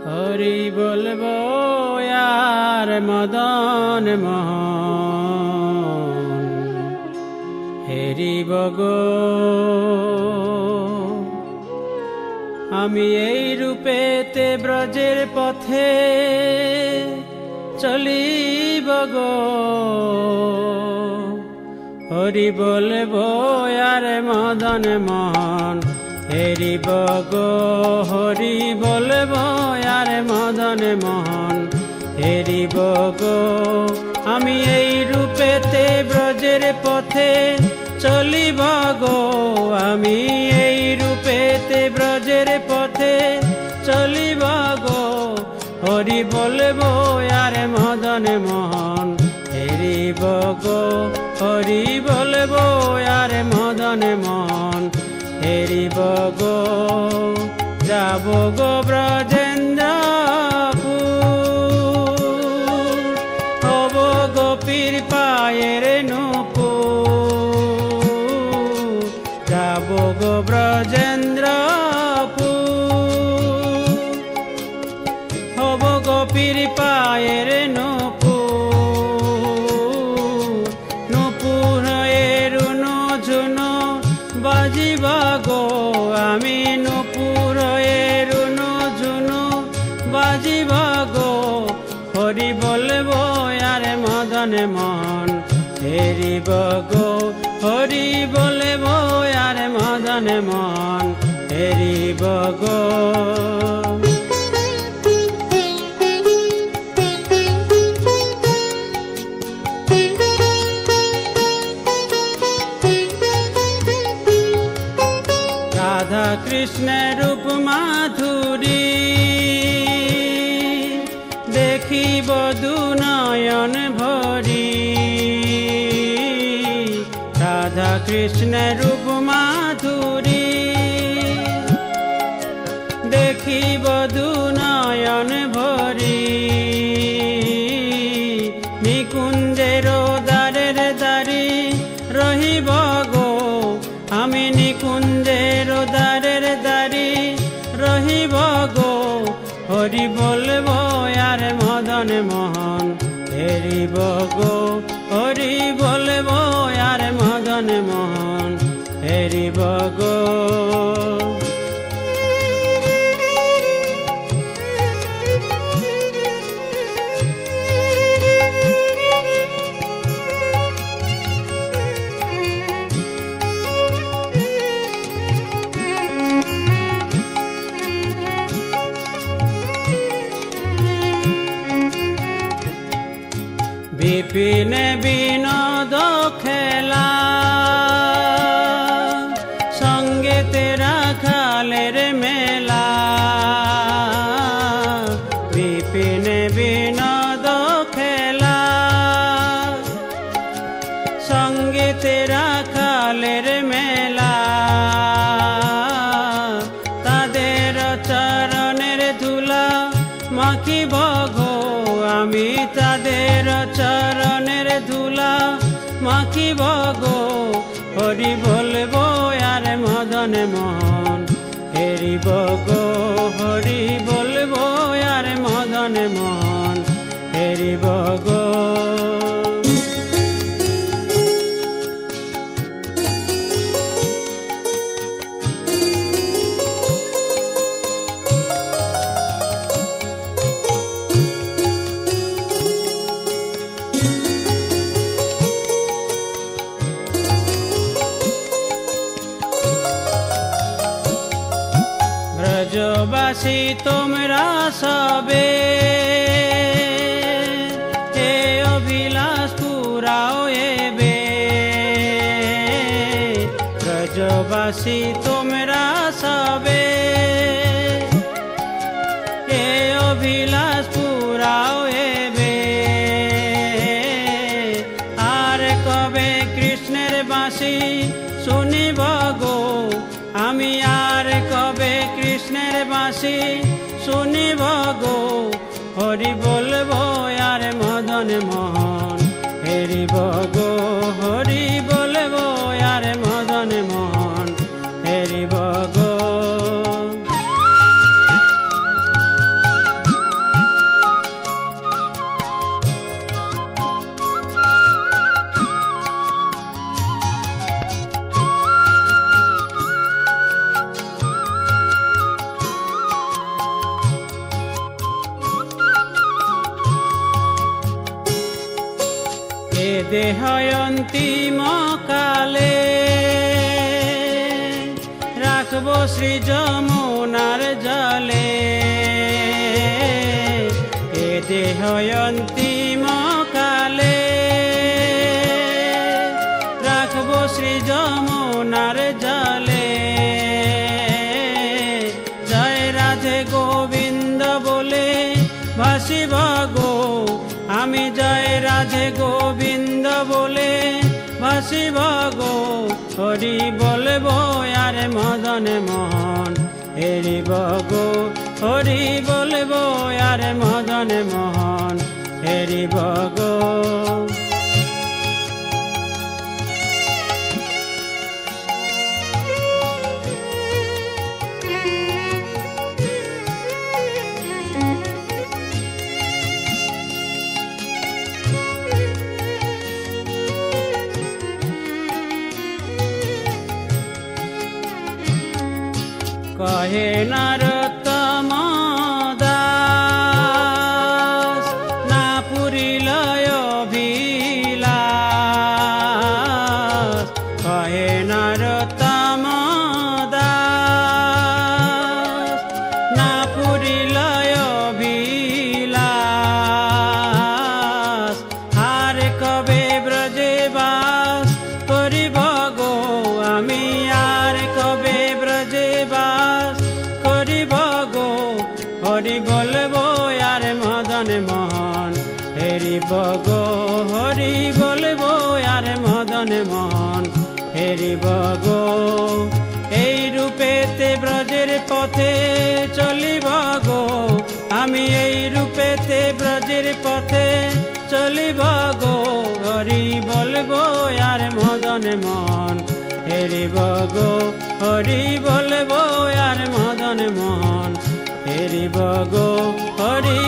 হরি বলবো আর মদন মোহন হেরিব গো। আমি এই রূপেতে ব্রজের পথে চলিব গো। হরি বলবো আর মদন মোহন হেরিব গো। হরি বলবো আর মদন মোহন হেরিব গো। আমি এই রূপেতে ব্রজের পথে চলিব গো। আমি এই রূপেতে ব্রজের পথে চলিব গো। হরি বলবো আর মদন মোহন হেরিব গো। হরি বলবো আর মদন মোহন হেরিব গো। যাব গো ব্রজেন্দ্রপুর, হব গোপীর পায়ের নূপুর। যাব গো ব্রজেন্দ্রপুর, হব গোপীর পায়ের নূপুর। নূপুর হয়ে রুনো ঝুনো বাজিব গো। আমি নূপুর হয়ে রুনো ঝুনো বাজিব গো। হরি বলবো আর মদন মোহন হেরিব গো। হরি বলবো আর মদন মোহন হেরিব গো। রাধা কৃষ্ণের রূপ মাধুরী দেখিব দুনয়ন ভরি। রাধা কৃষ্ণের রূপ মাধুরী দেখিব দুনয়ন ভরি। নিকুঞ্জের দ্বারের দ্বারি রহিব গো। আমি নিকুঞ্জের দ্বারের দ্বারি রহিব গো। হরি বলবো আর মদন মোহন হেরিব গো। হরি বলবো আর মদন মোহন হেরিব গো। বিপিন বিনোদ খেলা সঙ্গে তেরা খালের মেলা। বিপিন বিনোদ খেলা সঙ্গে তেরা খালের মেলা। তাদের চরণের ধুলা মাখিব গো। আমি তাদের চরণের ধুলা মাখিব গো। হরি বলবো আর মদন মোহন হেরিব গো। হরি বলবো আর মদন মোহন হেরিব গো। ব্রজবাসী তোমরা সবে এ অভিলাষ পুরাও এবে। ব্রজবাসী তোমরা সবে এ অভিলাষ পুরাও এবে। আর কবে কৃষ্ণের বাঁশি শুনিব গো। আমি আর কবে কৃষ্ণের বাঁশি শুনিব গো। হরি বলবো আর মদন মোহন হেরিব গো। হরি বলবো আর মদন মোহন হেরিব গো। দেহ অন্তিম কালে রাখব শ্রী যমুনার জলে এ দেহ অন্তিম কালে রাখব শ্রী যমুনার জলে জয় রাধে গোবিন্দ বলে ভাসিব গো আমি জয় রাধে গোবিন্দ বলে ভাসিব গো হরি বলবো আর মদন মোহন হেরিব গো হরি বলবো আর মদন মোহন হেরিব গো কহে নরোত্তম দাস না পুরিল অভিলাষ কহে নরোত্তম দাস না পুরিল অভিলাষ আর কবে ব্রজে বাস করিব গো আমি আর কবে ব্রজে বাস করিব গো হরি বলবো আর মদন মোহন হেরিব গো হরি বলবো আর মদন মোহন হেরিব গো এই রূপেতে ব্রজের পথে চলিব গো আমি এই রূপেতে ব্রজের পথে চলিব গো হরি বলবো আর মদন মোহন হেরিব গো হরি বলবো আর মদন মোহন হেরিব গো হরি